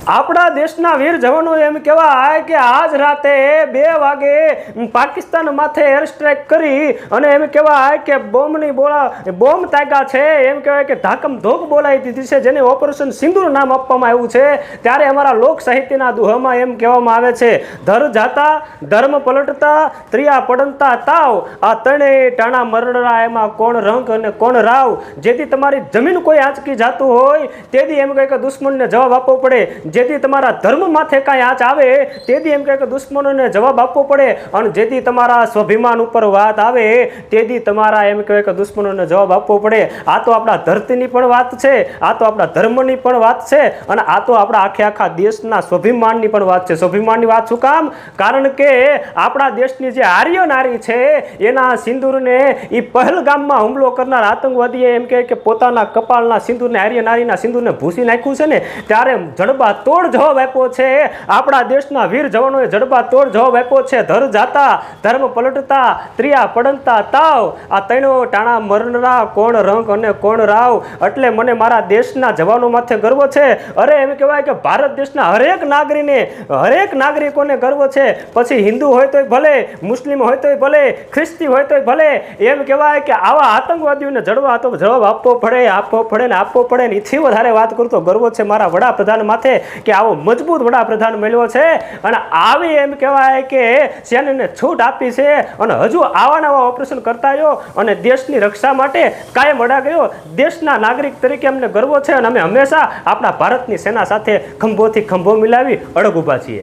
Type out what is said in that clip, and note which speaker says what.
Speaker 1: આપણા દેશના વીર જવાનો એમ કહેવાય કે આજ રાતે 2 વાગે પાકિસ્તાન માથે એર સ્ટ્રાઇક કરી અને એમ કહેવાય કે બોમ્બ તાગ્યા છે, એમ કહેવાય કે ધાકમ ધોક બોલાવી દીધી છે, જેને ઓપરેશન સિંદૂર નામ આપવામાં આવ્યું છે। ત્યારે અમારા લોક સાહિત્યના દુહામાં એમ કહેવામાં આવે છે, ધર જાતા ધર્મ પલટતા ત્રિયા પડંતા તાવ, આ તણે ટાણા મરણરા એમાં કોણ રંગ અને કોણ રાવ। જેથી તમારી જમીન કોઈ આંચકી જાતું હોય તેથી એમ કહે કે દુશ્મનને જવાબ આપવો પડે, જેથી તમારા ધર્મ માથે કાંઈ આંચ આવે તેથી એમ કહે કે દુશ્મનોને જવાબ આપવો પડે, અને જેથી તમારા સ્વાભિમાન ઉપર વાત આવે તેથી તમારા એમ કહે કે દુશ્મનોને જવાબ આપવો પડે। આ તો આપણા ધરતીની પણ વાત છે, આ તો આપણા ધર્મની પણ વાત છે, અને આ તો આપણા આખા દેશના સ્વાભિમાનની પણ વાત છે। સ્વાભિમાનની વાત શું કામ? કારણ કે આપણા દેશની જે આર્ય નારી છે એના સિંદૂરને એ પહેલગામમાં હુમલો કરનાર આતંકવાદીએ એમ કહે કે પોતાના કપાળના સિંદૂરને, આર્ય નારીના સિંદૂરને ભૂસી નાખ્યું છે ને, ત્યારે જડબા તોડ જવાબ આપ્યો છે આપણા દેશના વીર જવાનોએ, જડબા તોડ જવાબ આપ્યો છે। ધર જાતા ધર્મ પલટતા ત્રિયા પડંતા તાવ, આ તણો ટાણા મરણરા કોણ રંગ અને કોણ રાવ। એટલે મને મારા દેશના જવાનો માથે ગર્વ છે। અરે એમ કહેવાય કે ભારત દેશના હરેક નાગરિકોને ગર્વ છે, પછી હિન્દુ હોય તોય ભલે, મુસ્લિમ હોય તોય ભલે, ખ્રિસ્તી હોય તોય ભલે, એમ કહેવાય કે આવા આતંકવાદીઓને જવાબ આપવો પડે ને એથી વધારે વાત કરું તો ગર્વ છે મારા વડાપ્રધાન માથે કે આવો મજબૂત વડાપ્રધાન મળ્યો છે, અને આવી એમ કહેવાય કે સેનાને છૂટ આપી છે, અને હજુ આવા નવા ઓપરેશન કરતા રહ્યો અને દેશની રક્ષા માટે કાયમ અડા ગયો। દેશના નાગરિક તરીકે અમને ગર્વ છે, અને અમે હંમેશા આપણા ભારતની સેના સાથે ખંભોથી ખંભો મિલાવી અડગ ઊભા છીએ।